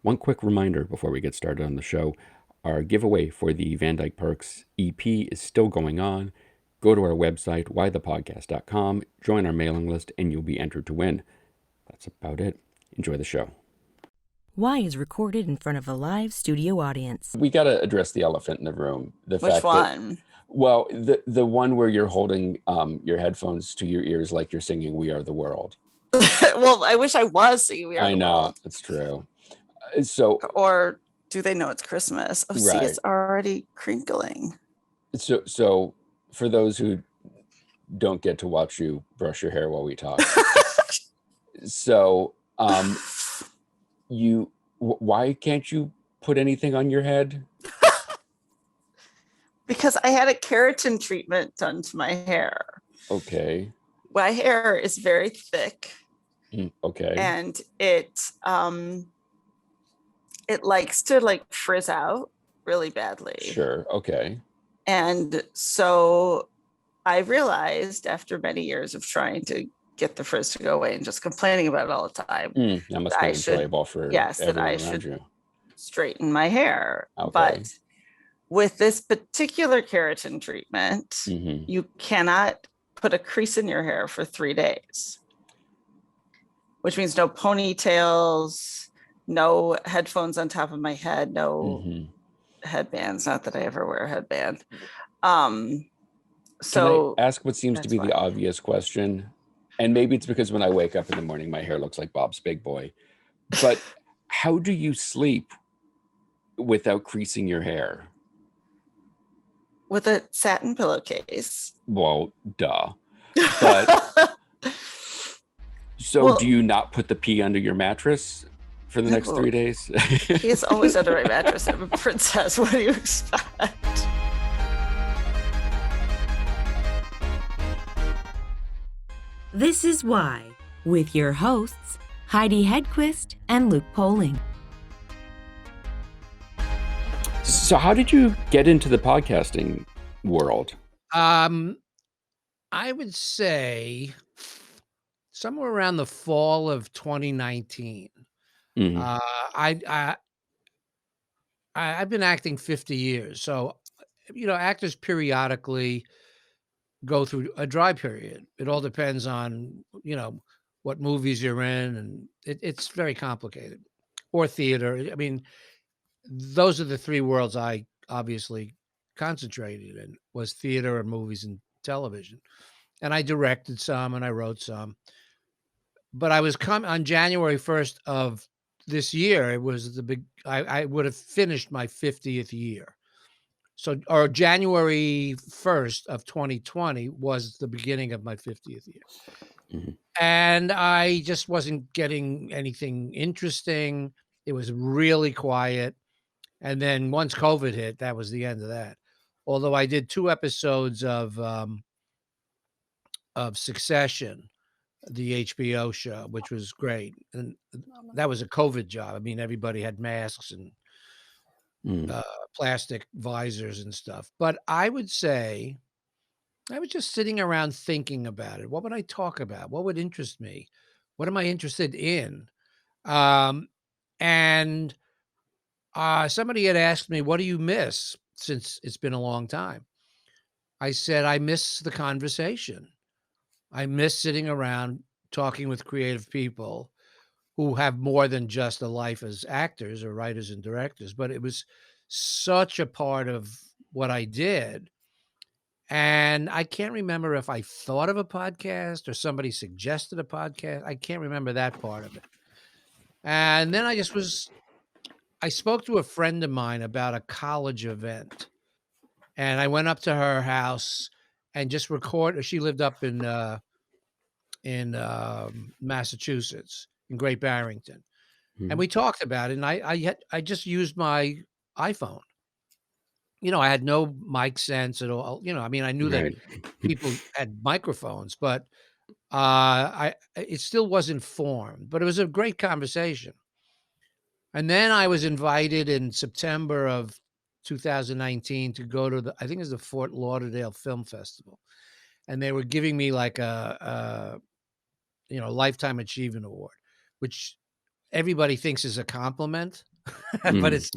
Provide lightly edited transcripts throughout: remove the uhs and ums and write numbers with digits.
One quick reminder before we get started on the show, our giveaway for the Van Dyke Perks EP is still going on. Go to our website, whythepodcast.com, join our mailing list, and you'll be entered to win. That's about it. Enjoy the show. Why is recorded in front of a live studio audience. We got to address the elephant in the room. The Which fact one? That, well, the one where you're holding your headphones to your ears like you're singing "We Are the World." Well, I wish I was singing "We Are I the know, World." it's true. So, Or do they know it's Christmas? Oh, see, Right. it's already crinkling. so for those who don't get to watch you brush your hair while we talk, so why can't you put anything on your head? Because I had a keratin treatment done to my hair. Okay. My hair is very thick. Okay. And it likes to like frizz out really badly. Sure. Okay. And so I realized after many years of trying to get the frizz to go away and just complaining about it all the time, That must be enjoyable for everyone around you. Straighten my hair. Okay. But with this particular keratin treatment, you cannot put a crease in your hair for 3 days, which means no ponytails, no headphones on top of my head, no headbands. Not that I ever wear a headband. So can I ask what seems to be the obvious question? And maybe it's because when I wake up in the morning, my hair looks like Bob's Big Boy. But how do you sleep without creasing your hair? With a satin pillowcase. Well, duh. But do you not put the pee under your mattress for the next 3 days? He is always under my mattress. I'm a princess. What do you expect? This is Why, with your hosts, Heidi Hedquist and Luke Poling. So how did you get into the podcasting world? I would say somewhere around the fall of 2019. I've been acting 50 years. So, actors periodically go through a dry period. It all depends on, what movies you're in, and it's very complicated. Or theater. I mean, those are the three worlds I obviously concentrated in, was theater and movies and television. And I directed some and I wrote some. But I was on January 1st of this year. It was I would have finished my 50th year. So, or January 1st of 2020 was the beginning of my 50th year. And I just wasn't getting anything interesting. It was really quiet. And then once COVID hit, that was the end of that. Although I did 2 episodes of Succession, the HBO show, which was great. And that was a COVID job. I mean, everybody had masks and plastic visors and stuff. But I would say I was just sitting around thinking about it. What would I talk about? What would interest me? What am I interested in? And somebody had asked me, what do you miss since it's been a long time? I said, I miss the conversation. I miss sitting around talking with creative people who have more than just a life as actors or writers and directors, but it was such a part of what I did. And I can't remember if I thought of a podcast or somebody suggested a podcast. I can't remember that part of it. And then I spoke to a friend of mine about a college event, and I went up to her house and just recorded. She lived up in Massachusetts, in Great Barrington. And we talked about it, and I just used my iPhone. I had no mic sense at all. I mean, I knew that people had microphones, but it still wasn't formed. But it was a great conversation. And then I was invited in September of 2019 to go to I think it was the Fort Lauderdale Film Festival. And they were giving me like a Lifetime Achievement Award, which everybody thinks is a compliment. but it's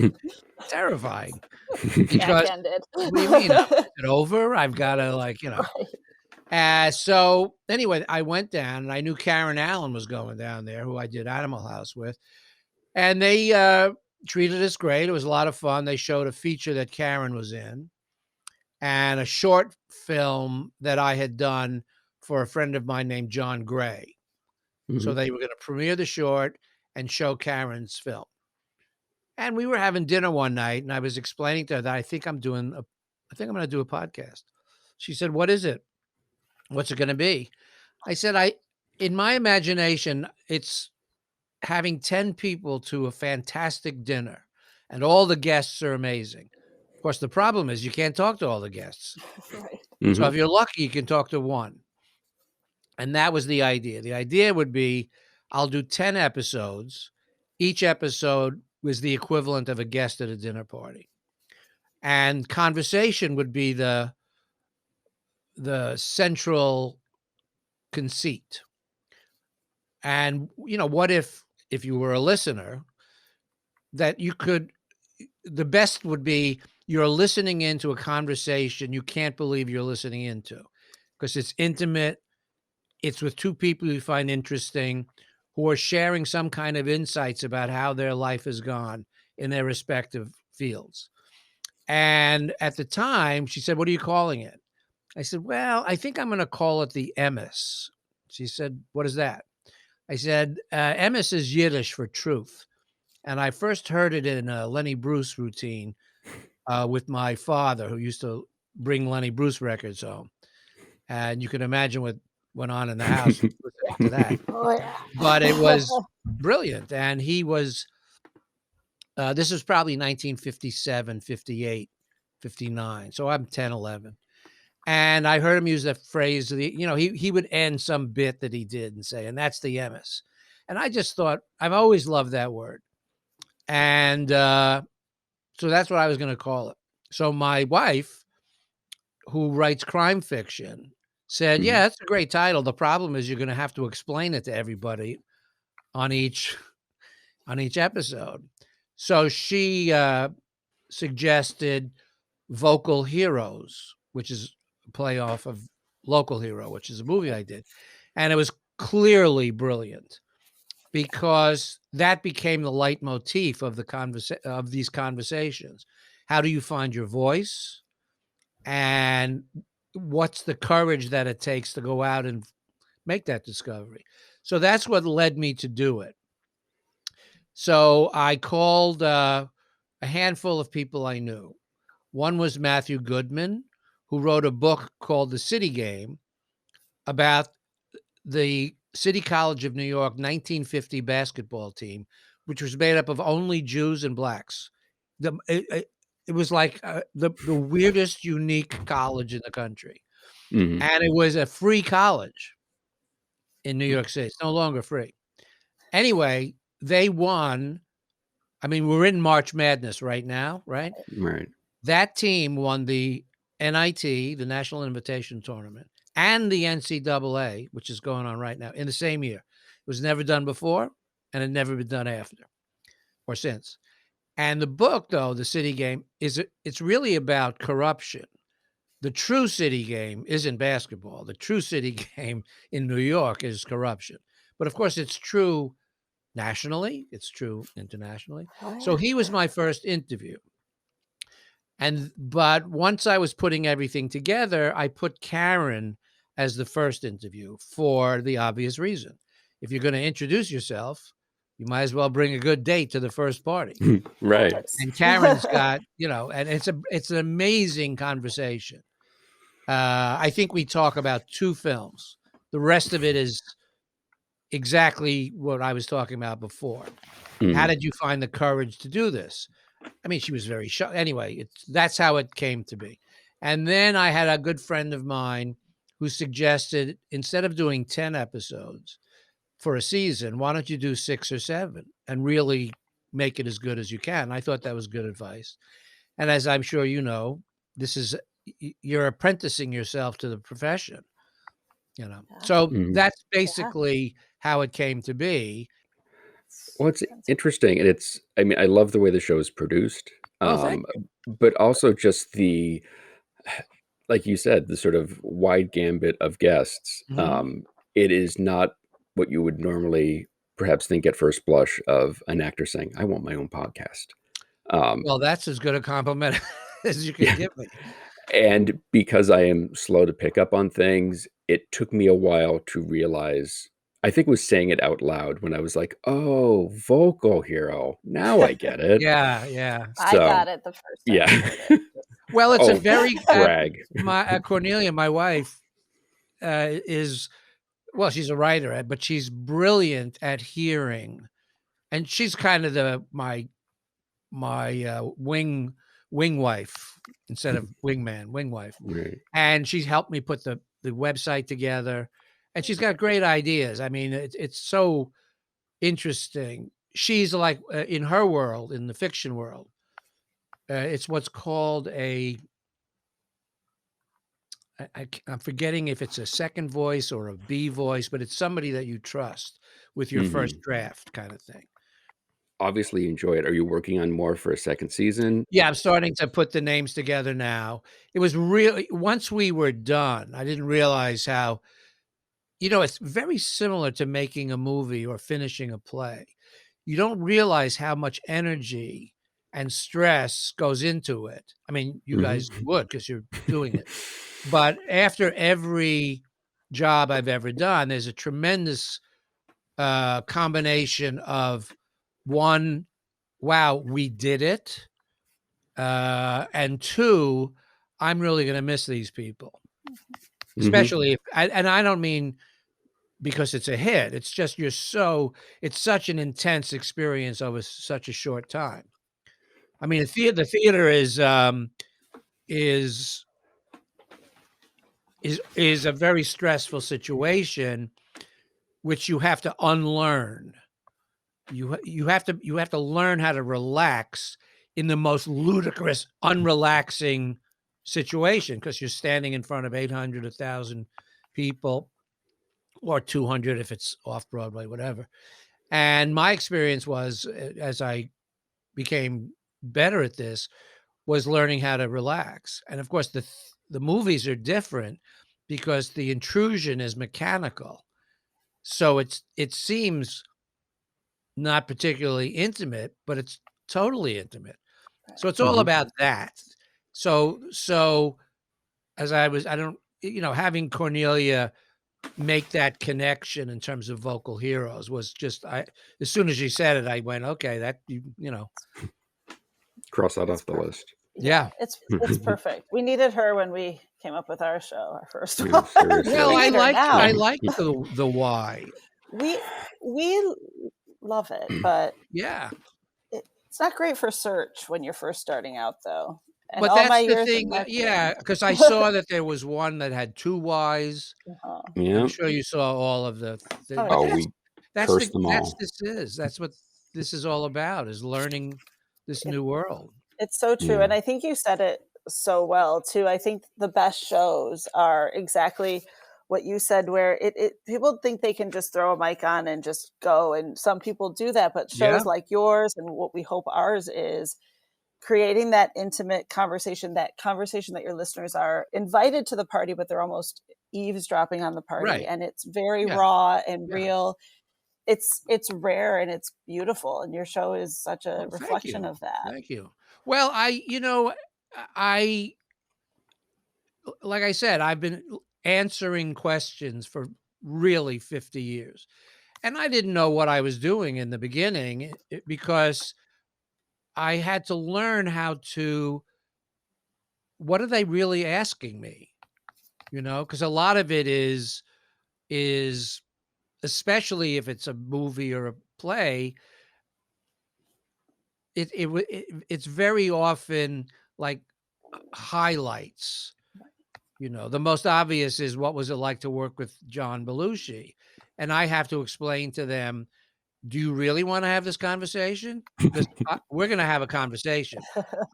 terrifying because Backhanded. what do you mean? Is it over? I've got to Right. So anyway, I went down and I knew Karen Allen was going down there, who I did Animal House with. And they treated us great. It was a lot of fun. They showed a feature that Karen was in and a short film that I had done for a friend of mine named John Gray. So they were going to premiere the short and show Karen's film. And we were having dinner one night and I was explaining to her that I think I'm going to do a podcast. She said, "What is it? What's it going to be?" I said, in my imagination, it's having 10 people to a fantastic dinner and all the guests are amazing. Of course, the problem is you can't talk to all the guests. Right. So if you're lucky, you can talk to one. And that was the idea. The idea would be I'll do 10 episodes. Each episode was the equivalent of a guest at a dinner party. And conversation would be the central conceit. And, what if you were a listener, that you could, the best would be you're listening into a conversation you can't believe you're listening into because it's intimate. It's with two people you find interesting who are sharing some kind of insights about how their life has gone in their respective fields. And at the time, she said, "What are you calling it?" I said, "Well, I think I'm going to call it the emes." She said, "What is that?" I said, "Emes is Yiddish for truth." And I first heard it in a Lenny Bruce routine with my father, who used to bring Lenny Bruce records home. And you can imagine what went on in the house listening to that. Oh, yeah. But it was brilliant. And he was, this was probably 1957, 58, 59. So I'm 10, 11. And I heard him use that phrase, he would end some bit that he did and say, "And that's the emes." And I just thought, I've always loved that word. And so that's what I was going to call it. So my wife, who writes crime fiction, said, "Yeah, that's a great title. The problem is you're going to have to explain it to everybody on each episode." So she suggested Vocal Heroes, which is a play off of Local Hero, which is a movie I did. And it was clearly brilliant because that became the leitmotif of of these conversations. How do you find your voice? And what's the courage that it takes to go out and make that discovery? So that's what led me to do it. So I called a handful of people I knew. One was Matthew Goodman, who wrote a book called The City Game about the City College of New York 1950 basketball team, which was made up of only Jews and blacks. It was like the weirdest, unique college in the country. And it was a free college in New York City. It's no longer free. Anyway, they won. I mean, we're in March Madness right now, right? Right. That team won the NIT, the National Invitation Tournament, and the NCAA, which is going on right now, in the same year. It was never done before, and it never been done after or since. And the book, though, The City Game, it's really about corruption. The true city game isn't basketball. The true city game in New York is corruption. But of course, it's true nationally. It's true internationally. Oh, So yeah. he was my first interview. But once I was putting everything together, I put Karen as the first interview for the obvious reason. If you're going to introduce yourself, you might as well bring a good date to the first party. Right. And Karen's got, and it's an amazing conversation. I think we talk about 2 films. The rest of it is exactly what I was talking about before. How did you find the courage to do this? I mean, she was very shocked. Anyway, that's how it came to be. And then I had a good friend of mine who suggested, instead of doing 10 episodes for a season, why don't you do 6 or 7 and really make it as good as you can? I thought that was good advice. And as I'm sure you know, you're apprenticing yourself to the profession, Yeah. So that's basically how it came to be. Well, it's interesting, and I mean, I love the way the show is produced, Oh, thank you. but also just like you said, the sort of wide gambit of guests. It is not what you would normally perhaps think at first blush of an actor saying, "I want my own podcast." Well, that's as good a compliment as you can Yeah. give me. And because I am slow to pick up on things, it took me a while to realize. I think was saying it out loud when I was like, "Oh, vocal hero. Now I get it." Yeah, yeah. I So, got it the first time yeah. I heard it. Well, it's a Oh, very brag. Cornelia, my wife, is well, she's a writer, but she's brilliant at hearing, and she's kind of my wing wife instead of wingman, wing wife, Right. and she's helped me put the website together, and she's got great ideas. I mean, it's so interesting. She's like in her world, in the fiction world, it's what's called I'm forgetting if it's a second voice or a B voice, but it's somebody that you trust with your first Mhm. draft kind of thing. Obviously, you enjoy it. Are you working on more for a second season? Yeah, I'm starting to put the names together now. It was really once we were done, I didn't realize how, it's very similar to making a movie or finishing a play. You don't realize how much energy and stress goes into it. I mean, you guys Mhm. would because you're doing it. But after every job I've ever done, there's a tremendous combination of one, wow, we did it, and two, I'm really going to miss these people, Mhm. especially if, and I don't mean because it's a hit. It's just it's such an intense experience over such a short time. I mean, the theater is is a very stressful situation, which you have to unlearn. You have to learn how to relax in the most ludicrous, unrelaxing situation because you're standing in front of 800, 1,000 people, or 200 if it's off Broadway, whatever. And my experience was, as I became better at this, was learning how to relax. And of course, the movies are different because the intrusion is mechanical. So it seems not particularly intimate, but it's totally intimate. So it's all Mhm. about that. So as I don't, having Cornelia make that connection in terms of vocal heroes was just, as soon as she said it, I went, okay, that Cross that It's off the perfect. list. Yeah, yeah. it's perfect. We needed her when we came up with our show, our first Yeah, one. Well, We seriously. need her I now. liked the why. We we love it, but Yeah. it's not great for search when you're first starting out, though. And But all my that's the years in thing, marketing. yeah, because I saw that there was one that had 2 Ys. Uh-huh. I'm Yeah. sure you saw all of Oh but Oh, yeah. we cursed them all. that's what this is all about, is learning this It, new world. it's so true. Yeah. And I think you said it so well too. I think the best shows are exactly what you said, where it people think they can just throw a mic on and just go. And some people do that, but Yeah, shows like yours and what we hope ours is creating that intimate conversation, that conversation that your listeners are invited to the party, but they're almost eavesdropping on the party. right. And it's very Yeah, raw and yeah. real. It's rare and it's beautiful. And your show is such a Well, thank reflection you. of that. Thank you. Well, I like I said, I've been answering questions for really 50 years. And I didn't know what I was doing in the beginning, because I had to learn how to, what are they really asking me? Because a lot of it is especially if it's a movie or a play, it's very often like highlights. The most obvious is, what was it like to work with John Belushi? And I have to explain to them, do you really want to have this conversation? Because we're going to have a conversation.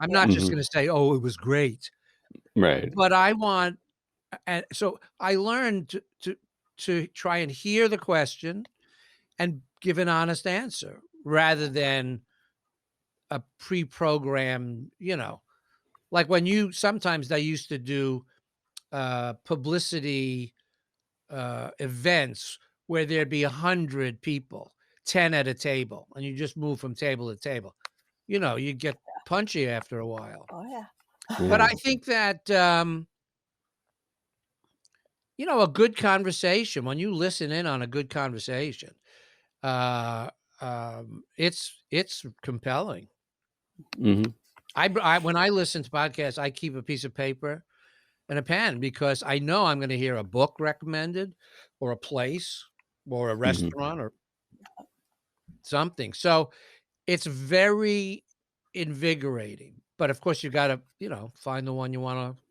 I'm not just Mhm. going to say, oh, it was great, Right. but I want, and so I learned to try and hear the question and give an honest answer. rather than a pre-programmed, like when sometimes they used to do publicity events where there'd be 100 people, 10 at a table, and you just move from table to table. You get punchy after a while. Oh yeah. But I think that a good conversation, when you listen in on a good conversation, it's compelling. When I listen to podcasts, I keep a piece of paper and a pen because I know I'm going to hear a book recommended, or a place, or a restaurant, or something. So it's very invigorating. But of course, you got to find the one you want to.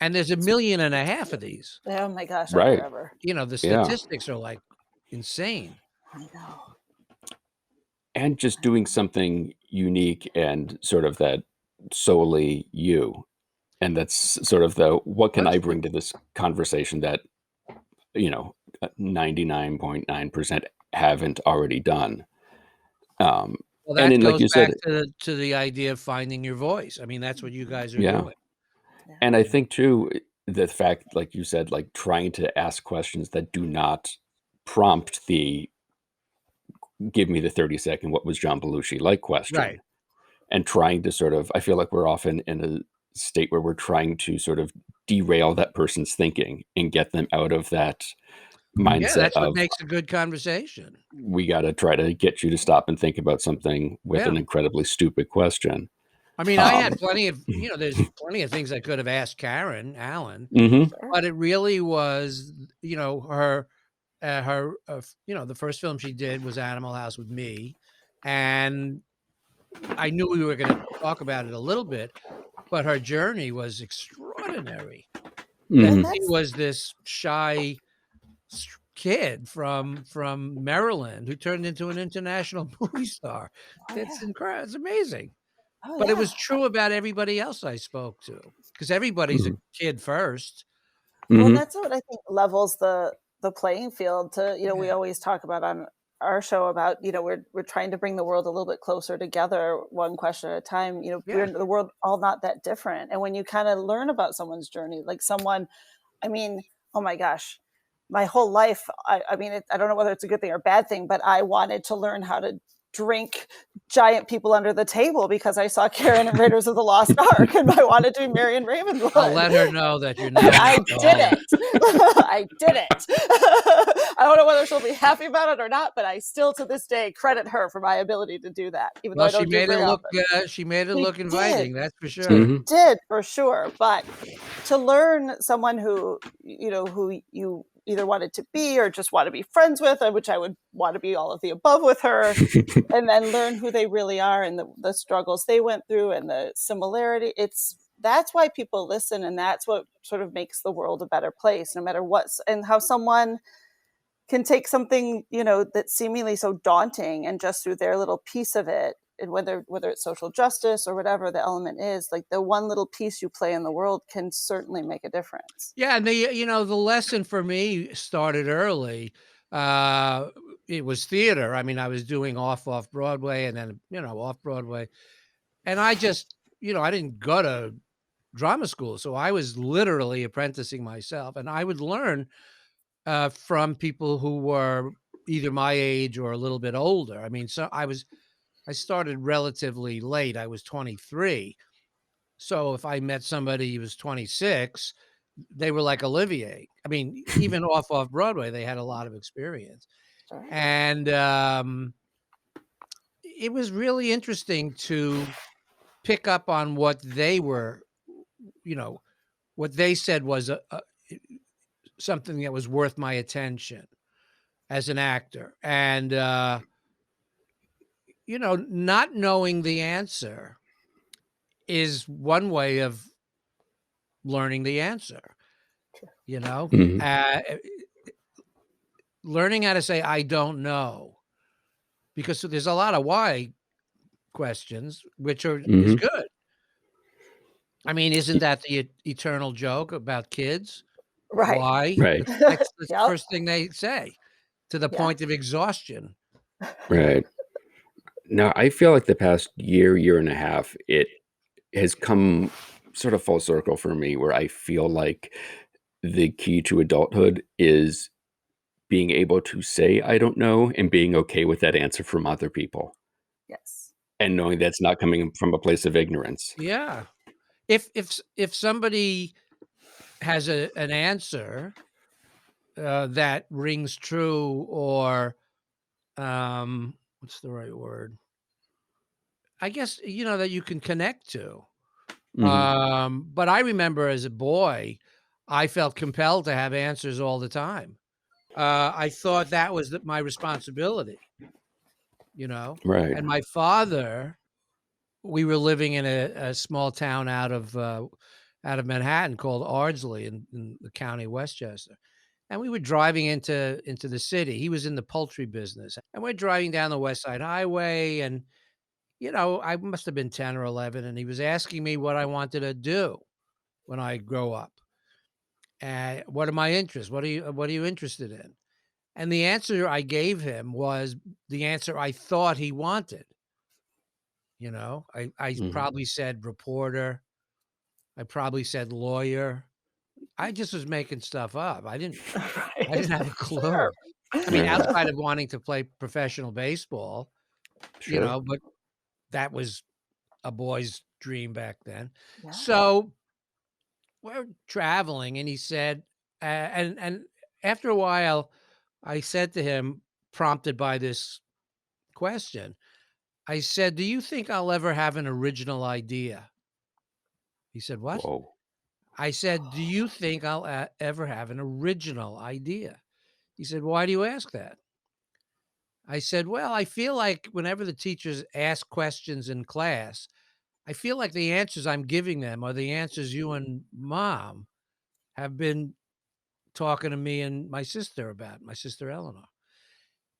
And there's 1.5 million of these. Oh my gosh, Right. forever. The statistics are like insane. I know. And just doing something unique and sort of that solely you. And that's sort of what can I bring to this conversation that, 99.9% haven't already done. Well, that and then, goes like you back said, to the idea of finding your voice. I mean, that's what you guys are yeah. doing. And I think too, the fact, like you said, like trying to ask questions that do not prompt the give me the 30-second what was John Belushi like question. Right. And trying to sort of, I feel like we're often in a state where we're trying to sort of derail that person's thinking and get them out of that mindset. Yeah, that's what makes a good conversation. We got to try to get you to stop and think about something with an incredibly stupid question. I mean, I had plenty of, there's plenty of things I could have asked Karen Allen, but it really was, her, the first film she did was Animal House with me. And I knew we were going to talk about it a little bit, but her journey was extraordinary. She was this shy kid from Maryland who turned into an international movie star. It's incredible. It's amazing. But it was true about everybody else I spoke to, because everybody's a kid first. Well, that's what I think levels the playing field to, we always talk about on our show about, we're trying to bring the world a little bit closer together, one question at a time. We're in the world all not that different. And when you kind of learn about someone's journey, like someone, I mean, oh my gosh, my whole life, I mean, I don't know whether it's a good thing or bad thing, but I wanted to learn how to drink giant people under the table because I saw Karen in Raiders of the Lost Ark and I wanted to be Marion Ravenwood. I'll let her know that you're not. I did it. I did it. I don't know whether she'll be happy about it or not, but I still to this day credit her for my ability to do that. Even though I don't she made it look inviting. That's for sure. She did for sure. But to learn someone who you either wanted to be or just want to be friends with, which I would want to be all of the above with her, and then learn who they really are and the struggles they went through and the similarity. That's why people listen, and that's what sort of makes the world a better place, no matter and how someone can take something, that's seemingly so daunting and just through their little piece of it, and whether it's social justice or whatever the element is, like the one little piece you play in the world can certainly make a difference. Yeah. And the lesson for me started early. It was theater. I mean, I was doing off Broadway and then, off Broadway. And I just, I didn't go to drama school. So I was literally apprenticing myself, and I would learn from people who were either my age or a little bit older. I mean, so I started relatively late. I was 23. So if I met somebody who was 26, they were like Olivier. I mean, even off Broadway, they had a lot of experience. Sure. And it was really interesting to pick up on what they were, what they said was something that was worth my attention as an actor. And, not knowing the answer is one way of learning the answer, learning how to say, I don't know, because there's a lot of why questions, which is good. I mean, isn't that the eternal joke about kids? Right. Why? Right. That's the first thing they say, to the point of exhaustion. Right. Now, I feel like the past year and a half, it has come sort of full circle for me where I feel like the key to adulthood is being able to say, I don't know, and being okay with that answer from other people Yes. and knowing that's not coming from a place of ignorance. Yeah. If somebody has an answer that rings true, or what's the right word? I guess, that you can connect to. Mhm. But I remember as a boy, I felt compelled to have answers all the time. I thought that was my responsibility, Right. and my father, we were living in a small town out of Manhattan called Ardsley in the county of Westchester. And we were driving into the city. He was in the poultry business, and we're driving down the West Side Highway, and I must have been 10 or 11, and he was asking me what I wanted to do when I grow up. And what are my interests? What are you interested in? And the answer I gave him was the answer I thought he wanted. I Mhm. probably said reporter. I probably said lawyer. I just was making stuff up. I Right. didn't have a Sure. clue. I mean, Right. outside of wanting to play professional baseball, Sure. but that was a boy's dream back then. Yeah. So we're traveling, and he said, and after a while, I said to him, prompted by this question, I said, "Do you think I'll ever have an original idea?" He said, "What?" Whoa. I said, "Do you think I'll ever have an original idea?" He said, "Why do you ask that?" I said, "Well, I feel like whenever the teachers ask questions in class, I feel like the answers I'm giving them are the answers you and mom have been talking to me and my sister about, my sister Eleanor."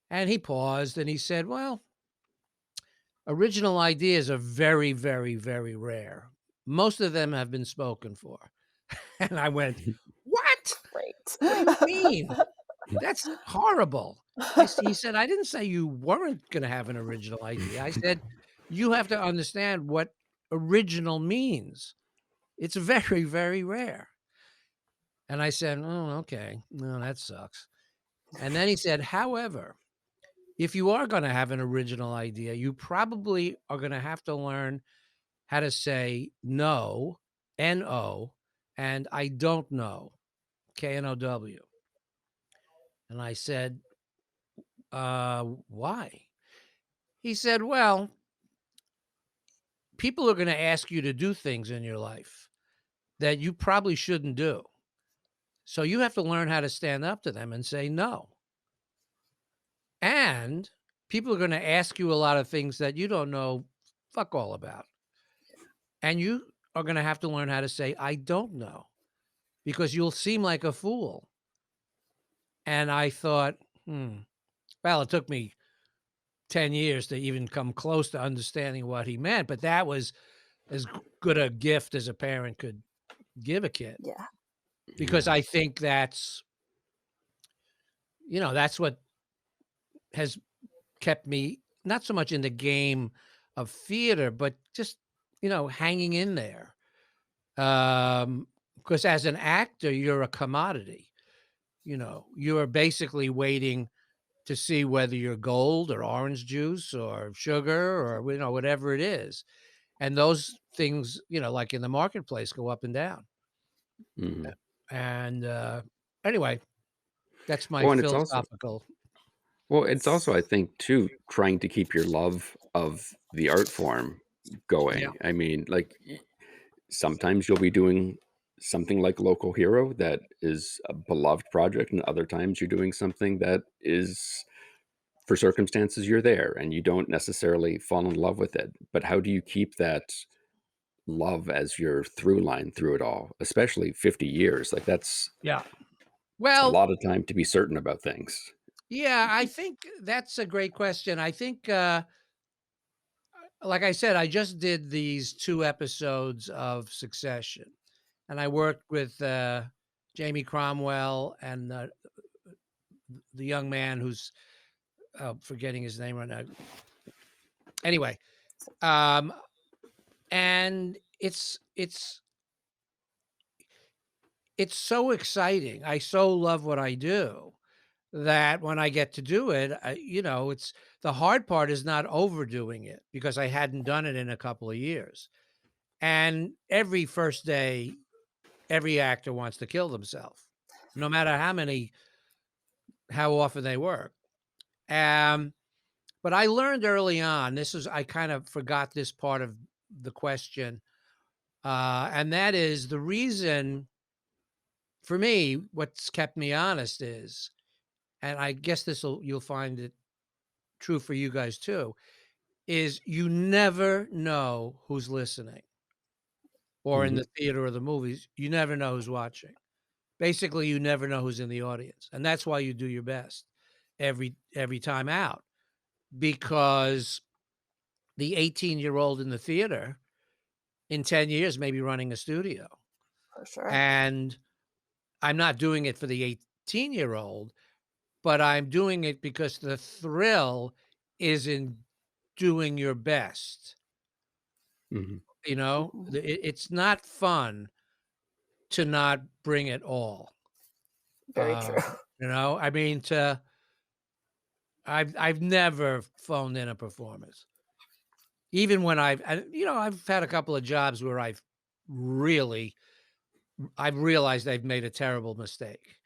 And he paused and he said, "Well, original ideas are very, very, very rare. Most of them have been spoken for." And I went, "What? What do you Great. mean? That's horrible." He said, "I didn't say you weren't going to have an original idea. I said, you have to understand what original means. It's very, very rare." And I said, "Oh, okay. No, that sucks." And then he said, "However, if you are going to have an original idea, you probably are going to have to learn how to say no, N-O, and I don't know, K-N-O-W." And I said, Why?" He said, "Well, people are going to ask you to do things in your life that you probably shouldn't do. So you have to learn how to stand up to them and say no. And people are going to ask you a lot of things that you don't know fuck all about. And you are going to have to learn how to say, I don't know, because you'll seem like a fool." And I thought, well, it took me 10 years to even come close to understanding what he meant, but that was as good a gift as a parent could give a kid, Yeah. because Yeah. I think that's what has kept me not so much in the game of theater, but just, hanging in there. Because as an actor, you're a commodity. You're basically waiting to see whether you're gold or orange juice or sugar or, whatever it is. And those things, like in the marketplace, go up and down. Mhm. And anyway, that's my Well, and it's also philosophical. well, it's also, I think, too, trying to keep your love of the art form Yeah. going. I mean, like, sometimes you'll be doing something like Local Hero that is a beloved project, and other times you're doing something that is, for circumstances, you're there and you don't necessarily fall in love with it. But how do you keep that love as your through line through it all, especially 50 years? Like, that's Yeah. a Well, lot of time to be certain about things. yeah, I think that's a great question. I think, like I said, I just did these 2 episodes of Succession, and I worked with Jamie Cromwell and the young man who's forgetting his name right now. Anyway, um, and it's so exciting. I so love what I do that when I get to do it, it's the hard part is not overdoing it because I hadn't done it in a couple of years. And every first day, every actor wants to kill themselves, no matter how often they work. Um, but I learned early on, I kind of forgot this part of the question. And that is the reason for me, what's kept me honest is, and I guess you'll find it true for you guys too, is you never know who's listening or in Mm-hmm. the theater or the movies. You never know who's watching. Basically, you never know who's in the audience. And that's why you do your best every time out, because the 18-year-old in the theater in 10 years may be running a studio. For sure. And I'm not doing it for the 18-year-old, but I'm doing it because the thrill is in doing your best. Mm-hmm. Mhm. It's not fun to not bring it all. Very true. I mean, I've never phoned in a performance. Even when I've had a couple of jobs where I've realized I've made a terrible mistake.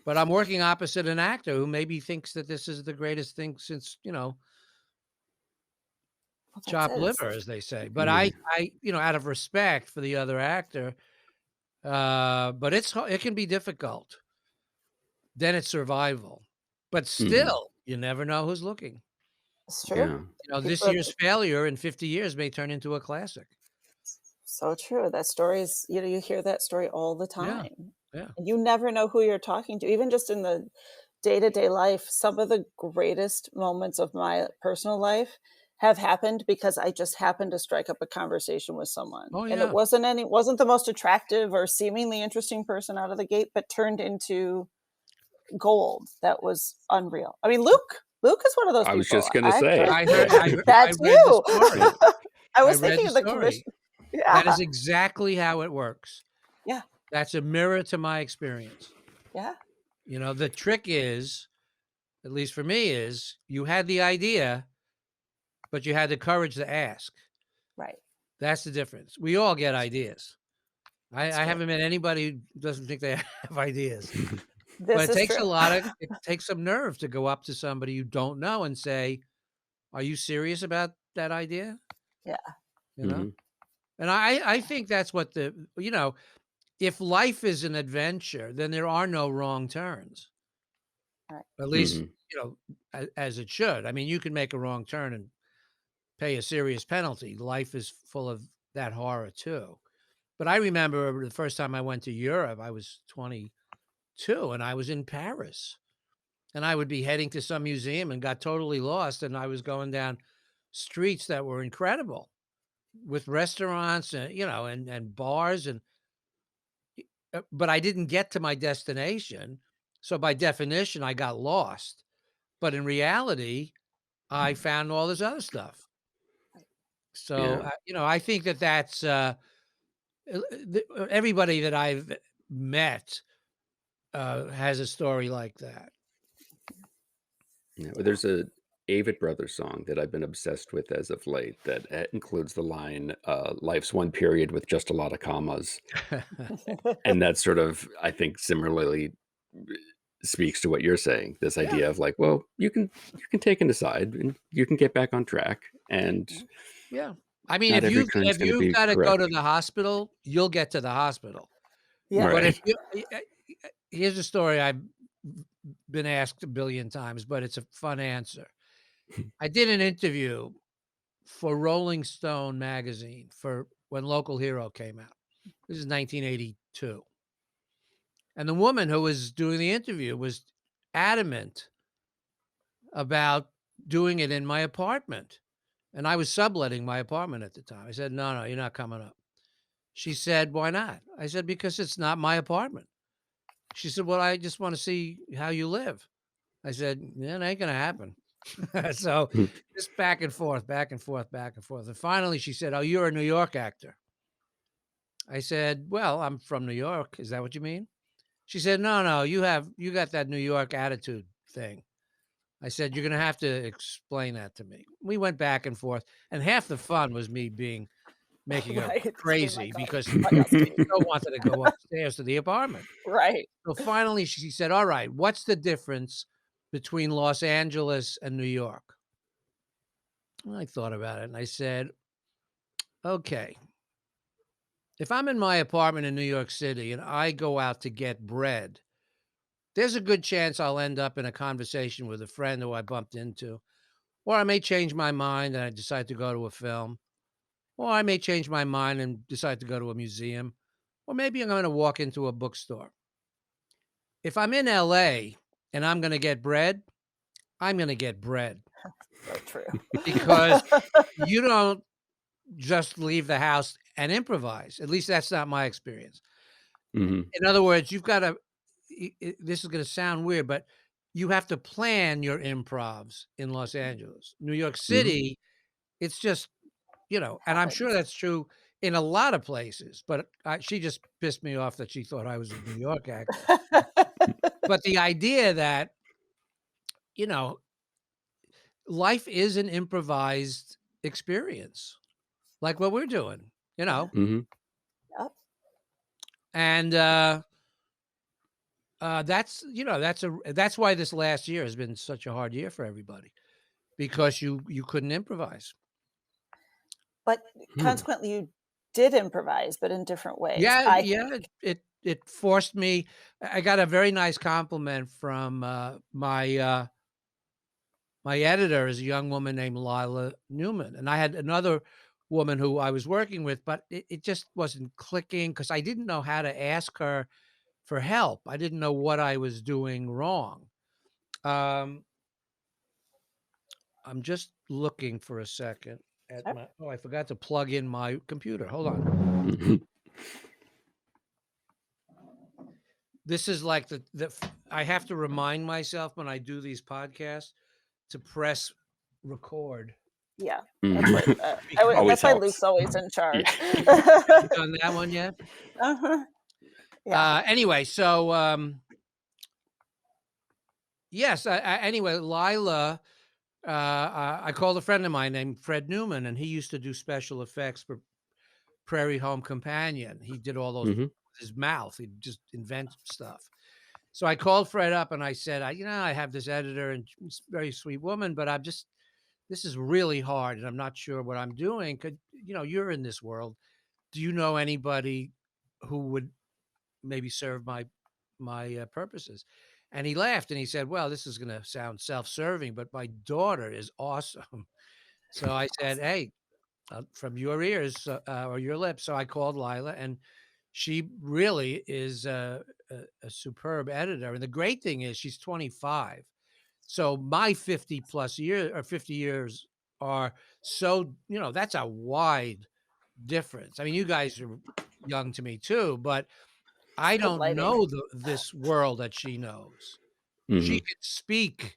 But I'm working opposite an actor who maybe thinks that this is the greatest thing since, Well, that's chopped it. liver, as they say. But Yeah. out of respect for the other actor, but it can be difficult. Then it's survival. But Mm-hmm. still, you never know who's looking. It's true. Yeah. This People, year's failure in 50 years may turn into a classic. so true. That story is, you hear that story all the Yeah, time. yeah. And you never know who you're talking to, even just in the day-to-day life. Some of the greatest moments of my personal life have happened because I just happened to strike up a conversation with someone. Oh, And it yeah. wasn't the most attractive or seemingly interesting person out of the gate, but turned into gold. That was unreal. I mean, Luke is one of those I was people. just gonna say. That's I read the you. story. I I was read thinking the of the story. commission. That is Yeah. exactly how it works. Yeah. That's a mirror to my experience. Yeah. The trick is, at least for me, is you had the idea, but you had the courage to ask. Right. That's the difference. We all get ideas. I That's true. haven't met anybody who doesn't think they have ideas. But This it is takes true. it takes some nerve to go up to somebody you don't know and say, "Are you serious about that idea?" Yeah. You know? Mm-hmm. And I think that's what if life is an adventure, then there are no wrong turns. Right. At least, Mm-hmm. as it should. I mean, you can make a wrong turn and pay a serious penalty. Life is full of that horror too. But I remember the first time I went to Europe, I was 22 and I was in Paris. And I would be heading to some museum and got totally lost, and I was going down streets that were incredible with restaurants and bars but I didn't get to my destination. So by definition, I got lost. But in reality, I found all this other stuff. So, Yeah. I think that's everybody that I've met has a story like that. Yeah. Well, there's a Avett Brothers song that I've been obsessed with as of late that includes the line, "Life's one period with just a lot of commas," and that sort of, I think, similarly speaks to what you're saying. This Yeah. idea of like, well, you can take an aside and you can get back on track, and Yeah. I mean, not if every you've turn's if going to you've be gotta go correct. to the hospital, you'll get to the hospital. Yeah. But Right. if you here's a story I've been asked a billion times, but it's a fun answer. I did an interview for Rolling Stone magazine for when Local Hero came out. This is 1982. And the woman who was doing the interview was adamant about doing it in my apartment. And I was subletting my apartment at the time. I said, "No, no, you're not coming up." She said, "Why not?" I said, "Because it's not my apartment." She said, "Well, I just want to see how you live." I said, "Yeah, it ain't gonna happen." So just back and forth, back and forth, back and forth. And finally she said, "Oh, you're a New York actor." I said, "Well, I'm from New York. Is that what you mean?" She said, "No, you got that New York attitude thing." I said, "You're gonna have to explain that to me." We went back and forth, and half the fun was me making her Right. crazy Oh my because God. Yes, she please. still wanted to go upstairs to the apartment. Right. So finally she said, "All right, what's the difference between Los Angeles and New York?" And I thought about it and I said, "Okay, if I'm in my apartment in New York City and I go out to get bread, there's a good chance I'll end up in a conversation with a friend who I bumped into, or I may change my mind and I decide to go to a film, or I may change my mind and decide to go to a museum, or maybe I'm going to walk into a bookstore. If I'm in LA and I'm going to get bread, I'm going to get bread So true. because you don't just leave the house and improvise. At least that's not my experience. Mm-hmm. In other words, you've got to, this is going to sound weird, but you have to plan your improvs in Los Angeles. New York City, it's just, and I'm sure Happens. that's true in a lot of places, but she just pissed me off that she thought I was a New York actor. But the idea that, you know, life is an improvised experience, like what we're doing, Mm-hmm. Yep. and that's that's why this last year has been such a hard year for everybody because you couldn't improvise. But consequently, you did improvise, but in different ways. Yeah, I yeah. think. It forced me. I got a very nice compliment from my editor is a young woman named Lila Newman, and I had another woman who I was working with, but it just wasn't clicking because I didn't know how to ask her for help. I didn't know what I was doing wrong. I'm just looking for a second at Sure. my. Oh, I forgot to plug in my computer. Hold on. Mm-hmm. This is like the I have to remind myself when I do these podcasts to press record. Yeah. That's Mm-hmm. what, Always that's why helps. Luke's always in charge. Yeah. You done that one yet? Uh-huh. Yeah. Anyway, so yes. Anyway, Lila. I called a friend of mine named Fred Newman, and he used to do special effects for Prairie Home Companion. He did all those with his mouth. He'd just invent stuff. So I called Fred up and I said, I have this editor and she's a very sweet woman, but this is really hard and I'm not sure what I'm doing. You're in this world. Do you know anybody who would maybe serve my purposes? And he laughed and he said, "Well, this is going to sound self-serving, but my daughter is awesome." So I said, "Hey, from your ears or your lips." So I called Lila, and she really is a superb editor. And the great thing is she's 25. So my 50 plus years or 50 years are so, that's a wide difference. I mean, you guys are young to me too, but I Good don't lighting. know this world that she knows. She Mm-hmm. can speak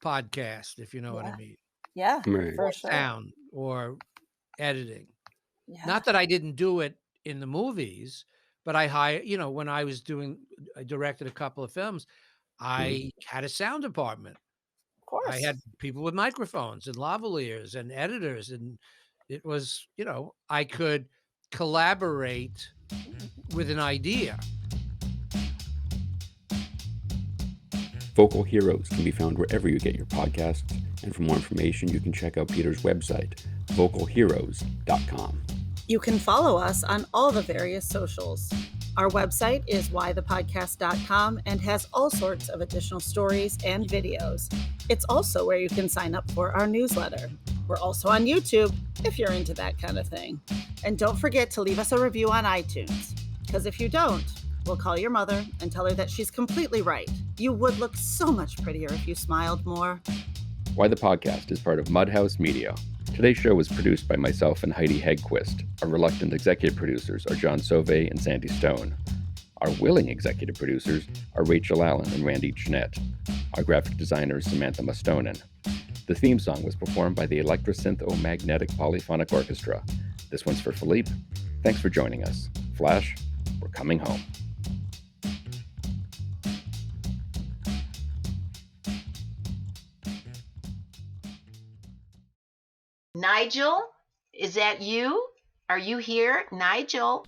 podcast, if you know what I Yeah. mean, Yeah, Right. for or sure. sound or editing. Yeah. Not that I didn't do it in the movies, but I when I directed a couple of films, I had a sound department. Of course. I had people with microphones and lavaliers and editors, and it was, I could collaborate with an idea. Vocal Heroes can be found wherever you get your podcasts, and for more information, you can check out Peter's website, vocalheroes.com. You can follow us on all the various socials. Our website is whythepodcast.com and has all sorts of additional stories and videos. It's also where you can sign up for our newsletter. We're also on YouTube if you're into that kind of thing. And don't forget to leave us a review on iTunes, because if you don't, we'll call your mother and tell her that she's completely right. You would look so much prettier if you smiled more. Why the Podcast is part of Mudhouse Media. Today's show was produced by myself and Heidi Hegquist. Our reluctant executive producers are John Sauvé and Sandy Stone. Our willing executive producers are Rachel Allen and Randy Jeanette. Our graphic designer is Samantha Mustonen. The theme song was performed by the Electrosynth-O-Magnetic Polyphonic Orchestra. This one's for Philippe. Thanks for joining us. Flash, we're coming home. Nigel, is that you? Are you here, Nigel?